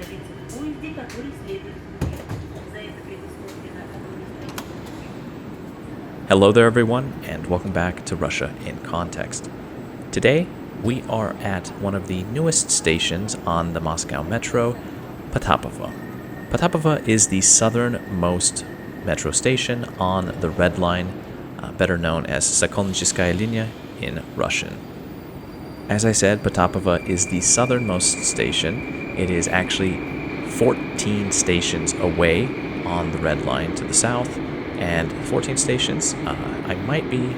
находиться в поезде, который следует пути. За это предусмотрено ограничение. Hello there, everyone, and welcome back to Russia in Context. Today, we are at one of the newest stations on the Moscow Metro, Potapovo. Potapovo is the southernmost metro station on the Red Line, better known as Sokolnicheskaya Line in Russian. As I said, Potapovo is the southernmost station. It is actually 14 stations away on the Red Line to the south, and 14 stations, I might be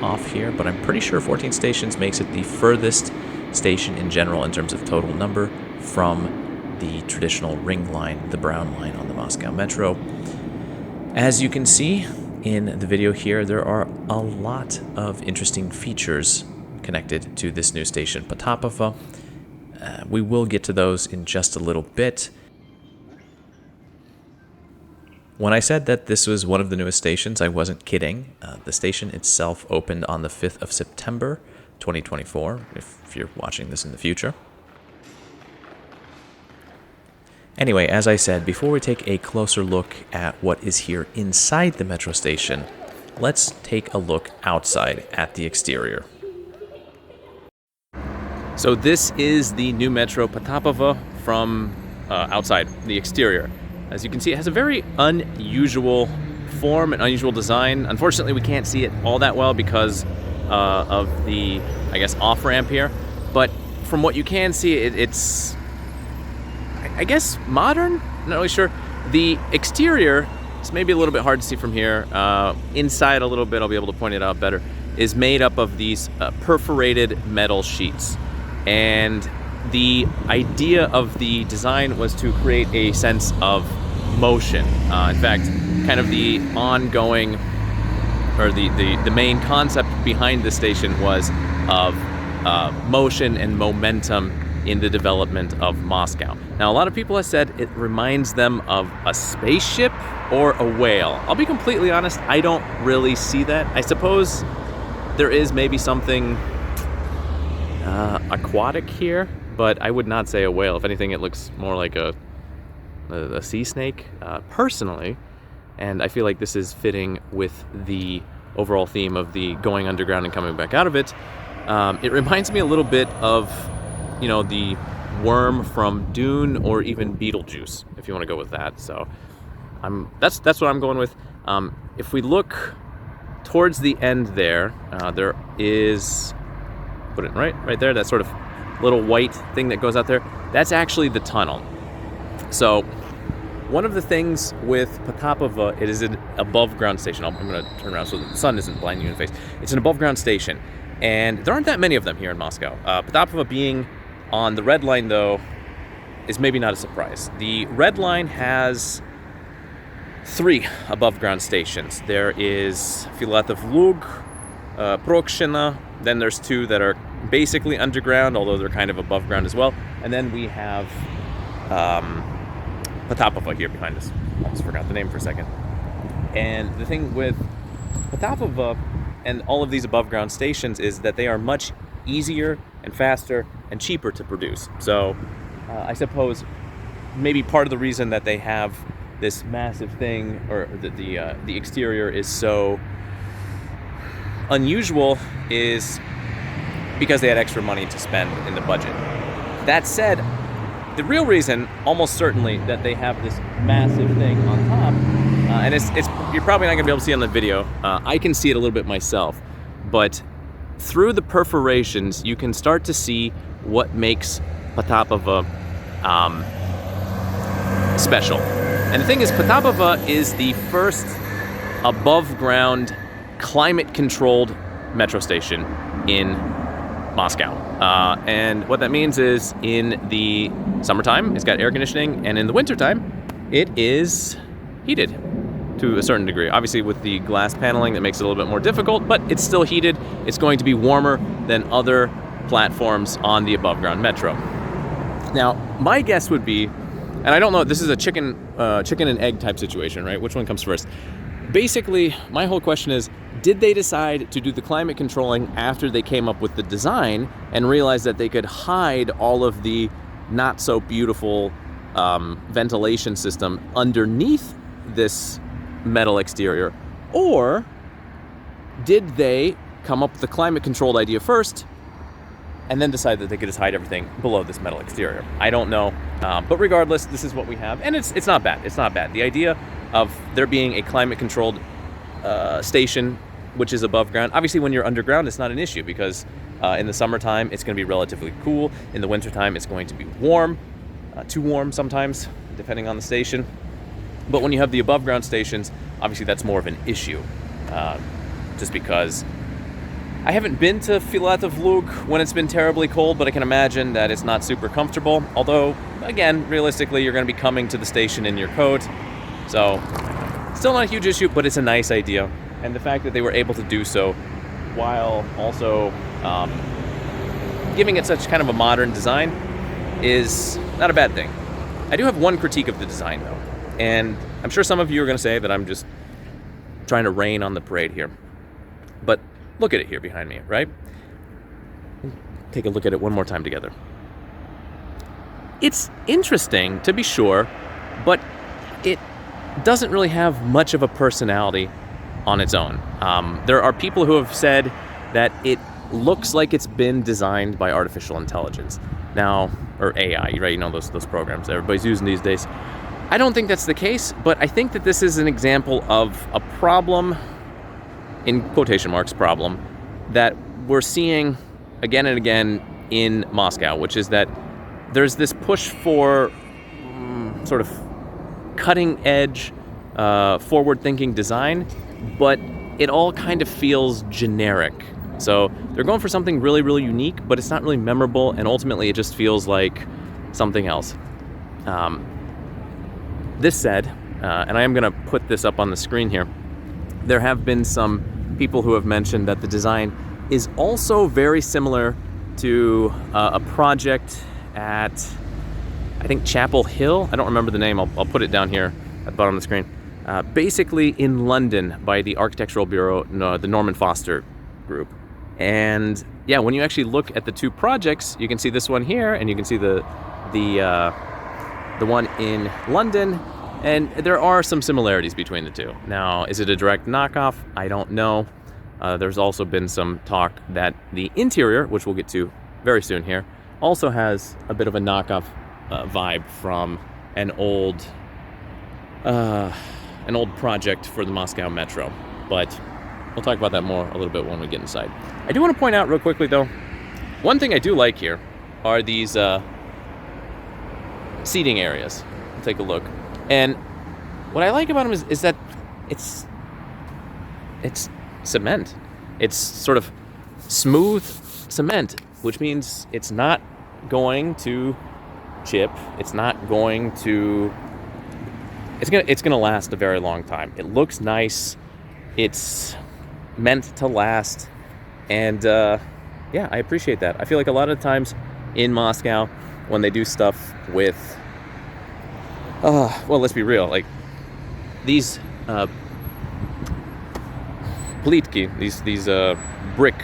off here, but I'm pretty sure 14 stations makes it the furthest station in general in terms of total number from the traditional ring line, the brown line on the Moscow Metro. As you can see in the video here, there are a lot of interesting features connected to this new station, Potapovo. We will get to those in just a little bit. When I said that this was one of the newest stations, I wasn't kidding. The station itself opened on the 5th of September, 2024, if you're watching this in the future. Anyway, as I said, before we take a closer look at what is here inside the metro station, let's take a look outside at the exterior. So this is the new metro Potapovo from outside, the exterior. As you can see, it has a very unusual form and unusual design. Unfortunately, we can't see it all that well because of the, I guess, off-ramp here. But from what you can see, it's, I guess, modern? I'm not really sure. The exterior, it's maybe a little bit hard to see from here. Inside a little bit, I'll be able to point it out better, is made up of these perforated metal sheets. And the idea of the design was to create a sense of motion. In fact, kind of the ongoing, or the main concept behind the station was of motion and momentum in the development of Moscow. Now, a lot of people have said it reminds them of a spaceship or a whale. I'll be completely honest, I don't really see that. I suppose there is maybe something aquatic here, but I would not say a whale. If anything, it looks more like a sea snake, personally. And I feel like this is fitting with the overall theme of the going underground and coming back out of it. It reminds me a little bit of, you know, the worm from Dune or even Beetlejuice, if you want to go with that. So that's what I'm going with. If we look towards the end there, there is, put it right there, that sort of little white thing that goes out there, that's actually the tunnel. So one of the things with Potapovo, it is an above ground station. I'm going to turn around so the sun isn't blinding you in the face. It's an above ground station, and there aren't that many of them here in Moscow. Potapovo being on the Red Line, though, is maybe not a surprise. The Red Line has 3 above ground stations. There is Filatov Lug, Prokshina, then there's 2 that are basically underground, although they're kind of above ground as well. And then we have Potapovo here behind us. Almost forgot the name for a second. And the thing with Potapovo and all of these above ground stations is that they are much easier and faster and cheaper to produce. So I suppose maybe part of the reason that they have this massive thing, or the exterior is so unusual, is because they had extra money to spend in the budget. That said, the real reason, almost certainly, that they have this massive thing on top, and it's you're probably not going to be able to see it on the video. I can see it a little bit myself, but through the perforations, you can start to see what makes Potapovo special. And the thing is, Potapovo is the first above-ground, climate-controlled metro station in Moscow. And what that means is in the summertime, it's got air conditioning, and in the wintertime, it is heated to a certain degree. Obviously, with the glass paneling, that makes it a little bit more difficult, but it's still heated. It's going to be warmer than other platforms on the above-ground metro. Now, my guess would be, and I don't know, this is a chicken and egg type situation, right? Which one comes first? Basically, my whole question is, did they decide to do the climate controlling after they came up with the design and realized that they could hide all of the not so beautiful ventilation system underneath this metal exterior, or did they come up with the climate-controlled idea first and then decide that they could just hide everything below this metal exterior? I don't know, but regardless, this is what we have, and it's not bad. It's not bad. The idea of there being a climate-controlled station which is above ground. Obviously, when you're underground, it's not an issue because in the summertime, it's going to be relatively cool. In the wintertime, it's going to be warm, too warm sometimes, depending on the station. But when you have the above ground stations, obviously that's more of an issue, just because I haven't been to Filatov when it's been terribly cold, but I can imagine that it's not super comfortable. Although, again, realistically, you're going to be coming to the station in your coat. So, still not a huge issue, but it's a nice idea. And the fact that they were able to do so while also giving it such kind of a modern design is not a bad thing. I do have one critique of the design, though. And I'm sure some of you are going to say that I'm just trying to rain on the parade here. But look at it here behind me, right? Take a look at it one more time together. It's interesting, to be sure, but it doesn't really have much of a personality on its own. There are people who have said that it looks like it's been designed by artificial intelligence. Now, or AI, right? You know, those programs that everybody's using these days. I don't think that's the case, but I think that this is an example of a problem, in quotation marks, problem, that we're seeing again and again in Moscow, which is that there's this push for sort of cutting-edge, forward-thinking design, but it all kind of feels generic. So they're going for something really, really unique, but it's not really memorable, and ultimately it just feels like something else. This said, and I am going to put this up on the screen here, there have been some people who have mentioned that the design is also very similar to a project at, I think, Chapel Hill. I don't remember the name. I'll put it down here at the bottom of the screen. Basically in London by the Architectural Bureau, the Norman Foster group. And yeah, when you actually look at the two projects, you can see this one here, and you can see the one in London, and there are some similarities between the two. Now, is it a direct knockoff? I don't know. There's also been some talk that the interior, which we'll get to very soon here, also has a bit of a knockoff vibe from an old project for the Moscow Metro. But we'll talk about that more a little bit when we get inside. I do want to point out real quickly, though, one thing I do like here are these seating areas. Take a look. And what I like about them is that it's cement. It's sort of smooth cement, which means it's not going to chip. It's not going to... It's gonna last a very long time. It looks nice. It's meant to last. And yeah, I appreciate that. I feel like a lot of times in Moscow, when they do stuff with, well, let's be real, like these plitki, these brick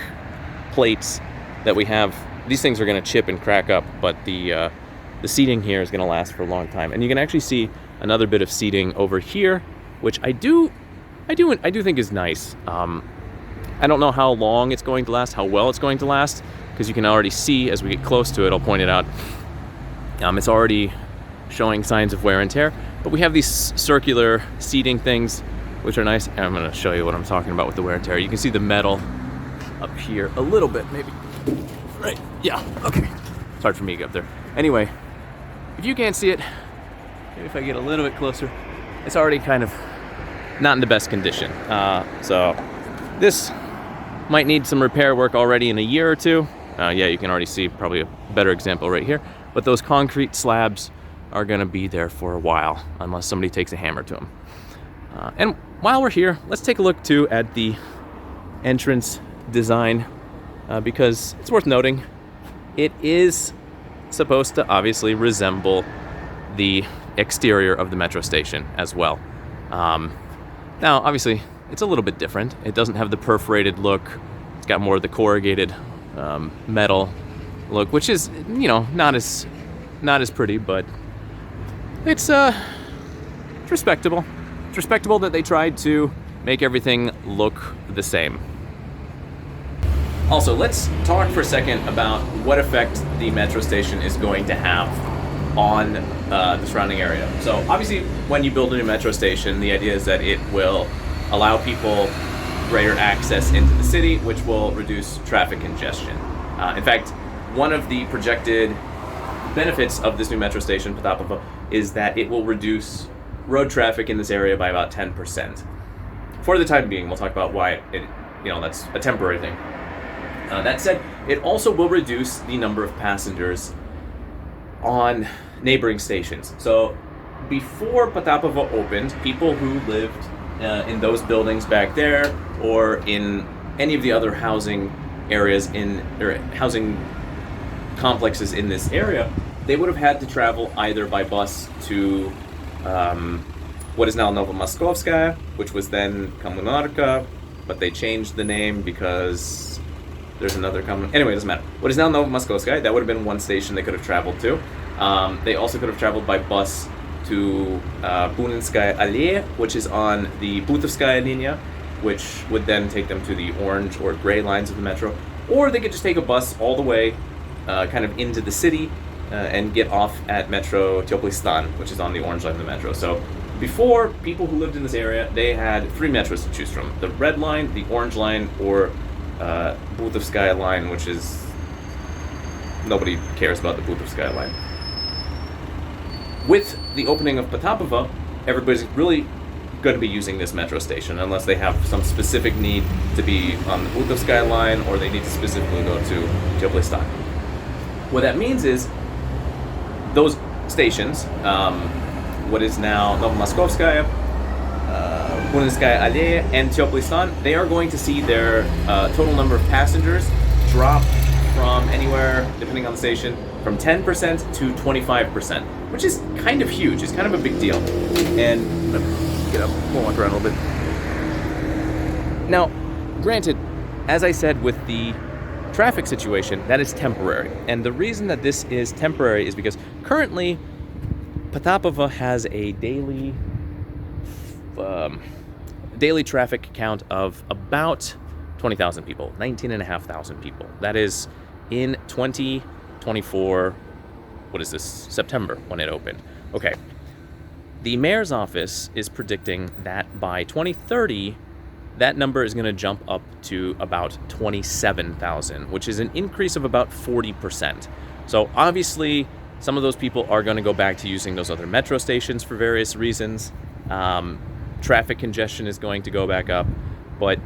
plates that we have, these things are going to chip and crack up, but the seating here is going to last for a long time. And you can actually see another bit of seating over here, which I do think is nice. I don't know how long it's going to last, how well it's going to last, because you can already see as we get close to it, I'll point it out, it's already showing signs of wear and tear. But we have these circular seating things, which are nice. And I'm going to show you what I'm talking about with the wear and tear. You can see the metal up here a little bit, maybe. Right, yeah, okay. It's hard for me to get up there. Anyway, if you can't see it, maybe if I get a little bit closer, it's already kind of not in the best condition. So this might need some repair work already in a year or two. Yeah, you can already see probably a better example right here. But those concrete slabs are going to be there for a while unless somebody takes a hammer to them. And while we're here, let's take a look too at the entrance design, because it's worth noting it is supposed to obviously resemble the exterior of the metro station as well. Now, obviously, it's a little bit different. It doesn't have the perforated look. It's got more of the corrugated metal look, which is, you know, not as pretty, but it's respectable. It's respectable that they tried to make everything look the same. Also, let's talk for a second about what effect the metro station is going to have on the surrounding area. So obviously, when you build a new metro station, the idea is that it will allow people greater access into the city, which will reduce traffic congestion. In fact, one of the projected benefits of this new metro station, Potapovo, is that it will reduce road traffic in this area by about 10%. For the time being, we'll talk about why that's a temporary thing. That said, it also will reduce the number of passengers on neighboring stations. So before Potapovo opened, people who lived in those buildings back there or in any of the other housing areas or housing complexes in this area, they would have had to travel either by bus to what is now Novomoskovskaya, which was then Kommunarka, but they changed the name because there's another common. Anyway, it doesn't matter. What is now Novomoskovskaya, that would have been one station they could have traveled to. They also could have traveled by bus to Buninskaya Line, which is on the Putovskaya Line, which would then take them to the orange or gray lines of the metro. Or they could just take a bus all the way kind of into the city and get off at Metro Teplý Stan, which is on the orange line of the metro. So before, people who lived in this area, they had 3 metros to choose from: the red line, the orange line, or Putovskaya Line, which is nobody cares about the Putovskaya Line. With the opening of Potapovo, everybody's really going to be using this metro station unless they have some specific need to be on the Putovskaya Line or they need to specifically go to Teplý Stan. What that means is those stations, what is now Novomoskovskaya, Buninskaya Line, and Teplý Stan, they are going to see their total number of passengers drop from anywhere, depending on the station, from 10% to 25%, which is kind of huge. It's kind of a big deal. And I'm gonna get up, we'll walk around a little bit. Now, granted, as I said with the traffic situation, that is temporary. And the reason that this is temporary is because currently Potapovo has a daily traffic count of about 20,000 people, 19,500 people. That is in 2024, what is this, September when it opened. Okay, the mayor's office is predicting that by 2030, that number is going to jump up to about 27,000, which is an increase of about 40%. So obviously, some of those people are going to go back to using those other metro stations for various reasons. Traffic congestion is going to go back up, but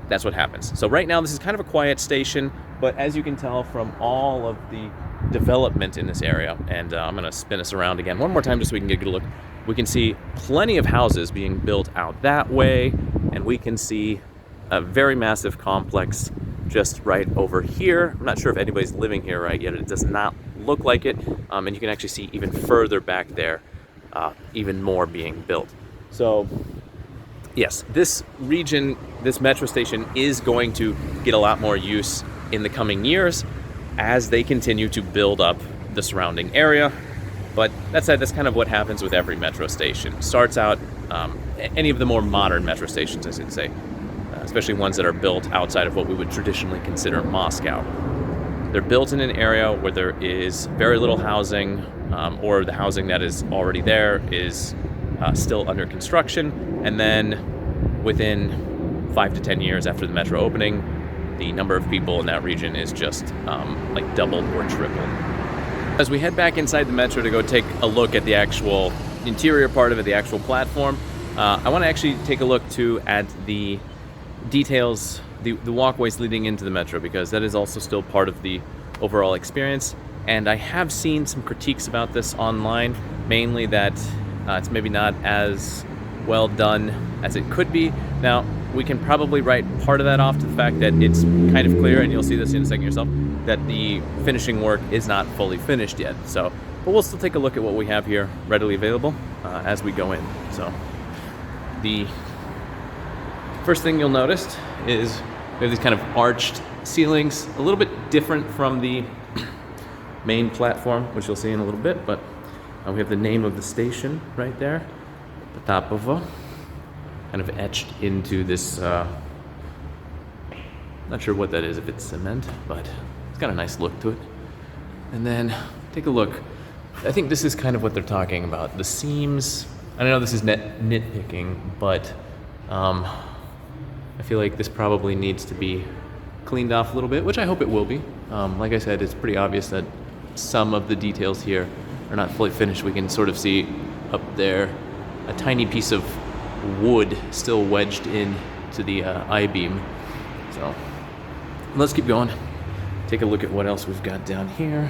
that's what happens. So right now, this is kind of a quiet station, but as you can tell from all of the development in this area, and I'm going to spin us around again one more time just so we can get a good look, we can see plenty of houses being built out that way, and we can see a very massive complex just right over here. I'm not sure if anybody's living here right yet. It does not look like it, and you can actually see even further back there, even more being built. So yes, this region, this metro station is going to get a lot more use in the coming years as they continue to build up the surrounding area. But that said, that's kind of what happens with every metro station. Starts out, any of the more modern metro stations, I should say, especially ones that are built outside of what we would traditionally consider Moscow. They're built in an area where there is very little housing, or the housing that is already there is still under construction, and then within 5 to 10 years after the metro opening, the number of people in that region is just like doubled or tripled. As we head back inside the metro to go take a look at the actual interior part of it, the actual platform, I want to actually take a look too at the details, the walkways leading into the metro, because that is also still part of the overall experience. And I have seen some critiques about this online, mainly that it's maybe not as well done as it could be. Now, we can probably write part of that off to the fact that it's kind of clear, and you'll see this in a second yourself, that the finishing work is not fully finished yet. So, but we'll still take a look at what we have here readily available as we go in. So, the first thing you'll notice is we have these kind of arched ceilings, a little bit different from the main platform, which you'll see in a little bit, but We have the name of the station right there, Potapovo, kind of etched into this, not sure what that is, if it's cement, but it's got a nice look to it. And then take a look. I think this is kind of what they're talking about. The seams, I know this is nitpicking, but I feel like this probably needs to be cleaned off a little bit, which I hope it will be. Like I said, it's pretty obvious that some of the details here are not fully finished. We can sort of see up there a tiny piece of wood still wedged in to the I-beam. So let's keep going. Take a look at what else we've got down here.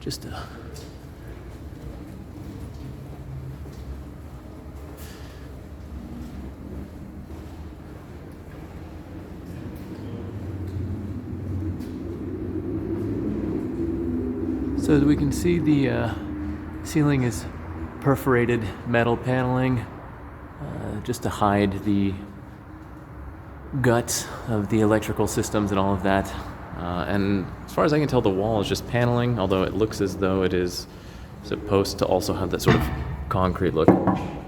Just so as we can see, the ceiling is perforated metal paneling, just to hide the guts of the electrical systems and all of that. And as far as I can tell, the wall is just paneling, although it looks as though it is supposed to also have that sort of concrete look,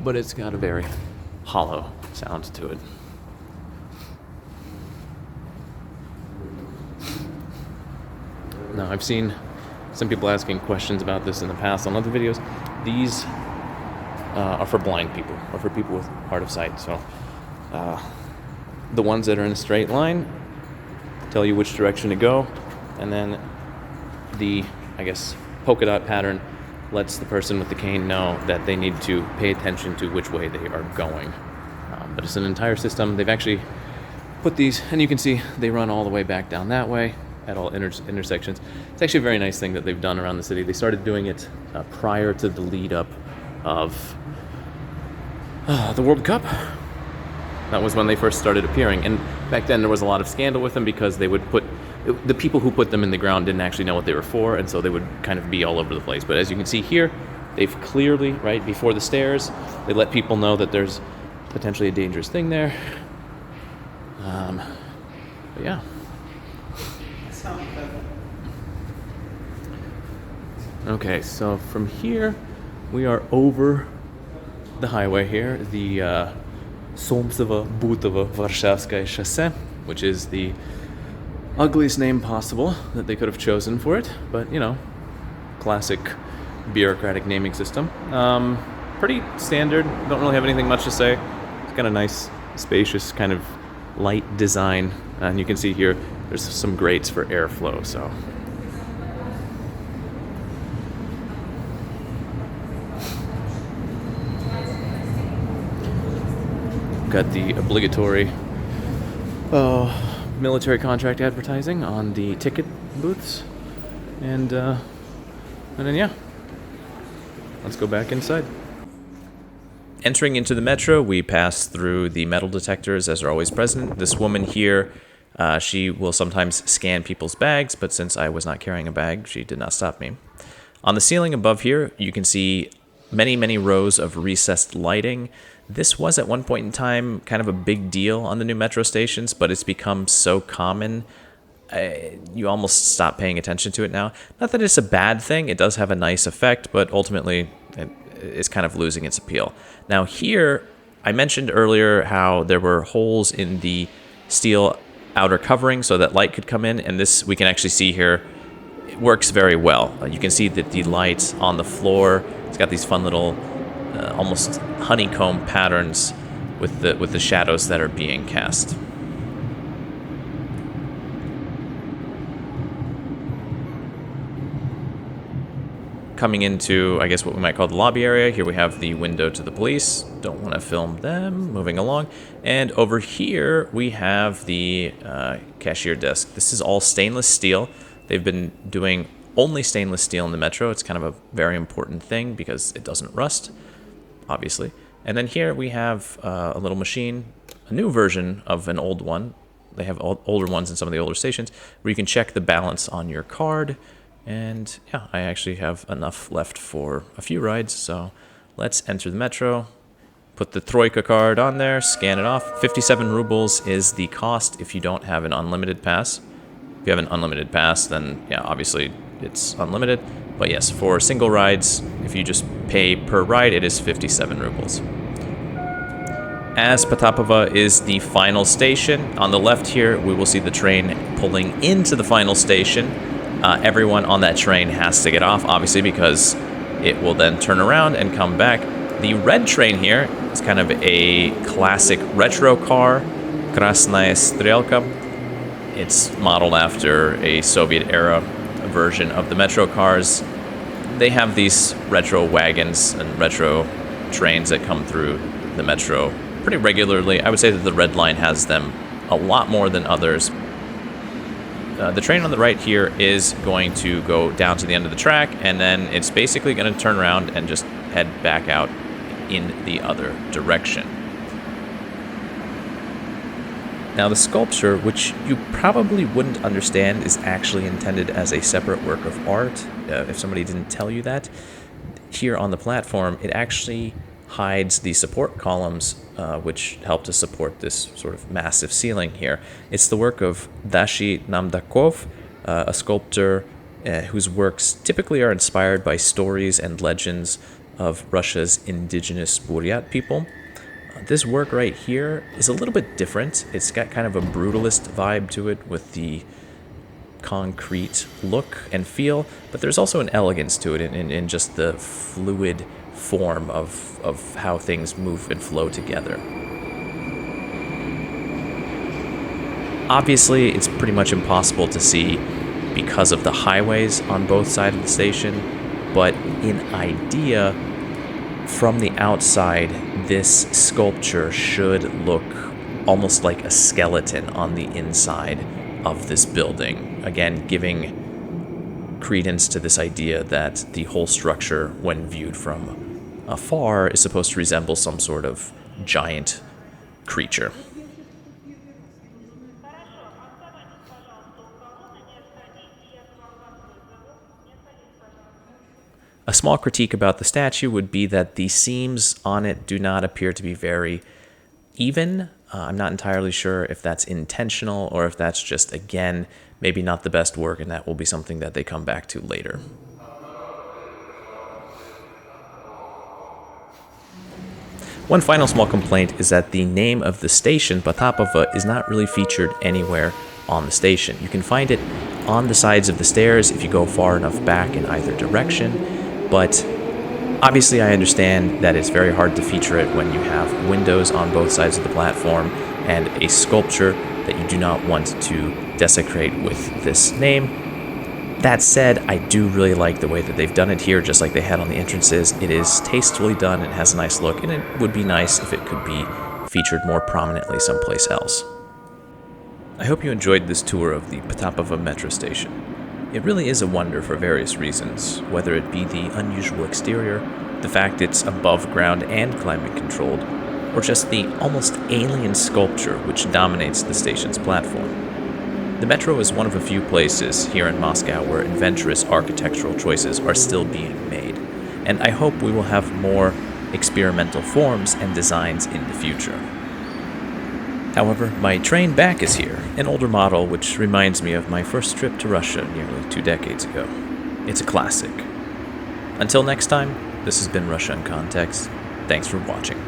but it's got a very hollow sound to it. Now, I've seen some people asking questions about this in the past on other videos. These are for blind people, or for people with hard of sight. So the ones that are in a straight line tell you which direction to go, and then the, I guess, polka dot pattern lets the person with the cane know that they need to pay attention to which way they are going. But it's an entire system. They've actually put these, and you can see they run all the way back down that way at all intersections. It's actually a very nice thing that they've done around the city. They started doing it prior to the lead up of the World Cup. That was when they first started appearing, and back then there was a lot of scandal with them because they would put, the people who put them in the ground didn't actually know what they were for, and so they would kind of be all over the place. But as you can see here, they've clearly, right before the stairs, they let people know that there's potentially a dangerous thing there. But yeah. Okay, so from here, we are over the highway here, the Sokolnicheskaya Line, which is the ugliest name possible that they could have chosen for it, but you know, classic bureaucratic naming system. Pretty standard, don't really have anything much to say. It's got a nice, spacious, kind of light design, and you can see here there's some grates for airflow, so. Got the obligatory military contract advertising on the ticket booths, and then yeah, let's go back inside. Entering into the metro, we pass through the metal detectors as are always present. This woman here, she will sometimes scan people's bags, but since I was not carrying a bag, she did not stop me. On the ceiling above here, you can see many rows of recessed lighting. This was at one point in time kind of a big deal on the new metro stations, but it's become so common, you almost stop paying attention to it now. Not that it's a bad thing, it does have a nice effect, but ultimately it's kind of losing its appeal. Now here, I mentioned earlier how there were holes in the steel outer covering so that light could come in, and this we can actually see here, it works very well. You can see that the lights on the floor, it's got these fun little almost honeycomb patterns with the shadows that are being cast. Coming into, I guess, what we might call the lobby area, here we have the window to the police. Don't want to film them. Moving along. And over here, we have the cashier desk. This is all stainless steel. They've been doing only stainless steel in the metro. It's kind of a very important thing because it doesn't rust, obviously. And then here we have a little machine, a new version of an old one. They have older ones in some of the older stations where you can check the balance on your card. And yeah, I actually have enough left for a few rides, so Let's enter the metro. Put the Troika card on there, scan it off. 57 rubles is the cost if you don't have an unlimited pass. If you have an unlimited pass, then yeah, obviously it's unlimited. But yes, for single rides, if you just pay per ride, it is 57 rubles. As Potapovo is the final station, on the left here, we will see the train pulling into the final station. Everyone on that train has to get off, obviously, because it will then turn around and come back. The red train here is kind of a classic retro car, Krasnaya Strelka. It's modeled after a Soviet-era version of the metro cars. They have these retro wagons and retro trains that come through the metro pretty regularly. I would say that the red line has them a lot more than others. The train on the right here is going to go down to the end of the track, and then it's basically going to turn around and just head back out in the other direction. Now the sculpture, which you probably wouldn't understand, is actually intended as a separate work of art. If somebody didn't tell you that, here on the platform, it actually hides the support columns, which help to support this sort of massive ceiling here. It's the work of Dashi Namdakov, a sculptor whose works typically are inspired by stories and legends of Russia's indigenous Buryat people. This work right here is a little bit different. It's got kind of a brutalist vibe to it with the concrete look and feel, but there's also an elegance to it in just the fluid form of how things move and flow together. Obviously, it's pretty much impossible to see because of the highways on both sides of the station, but in idea, from the outside, this sculpture should look almost like a skeleton on the inside of this building. Again, giving credence to this idea that the whole structure, when viewed from afar, is supposed to resemble some sort of giant creature. A small critique about the statue would be that the seams on it do not appear to be very even. I'm not entirely sure if that's intentional or if that's just, again, maybe not the best work, and that will be something that they come back to later. One final small complaint is that the name of the station, Potapovo, is not really featured anywhere on the station. You can find it on the sides of the stairs if you go far enough back in either direction, but obviously I understand that it's very hard to feature it when you have windows on both sides of the platform and a sculpture that you do not want to desecrate with this name. That said, I do really like the way that they've done it here, just like they had on the entrances. It is tastefully done, it has a nice look, and it would be nice if it could be featured more prominently someplace else. I hope you enjoyed this tour of the Potapovo metro station. It really is a wonder for various reasons, whether it be the unusual exterior, the fact it's above ground and climate controlled, or just the almost alien sculpture which dominates the station's platform. The metro is one of a few places here in Moscow where adventurous architectural choices are still being made, and I hope we will have more experimental forms and designs in the future. However, my train back is here, an older model which reminds me of my first trip to Russia nearly 2 decades ago. It's a classic. Until next time, this has been Russia in Context. Thanks for watching.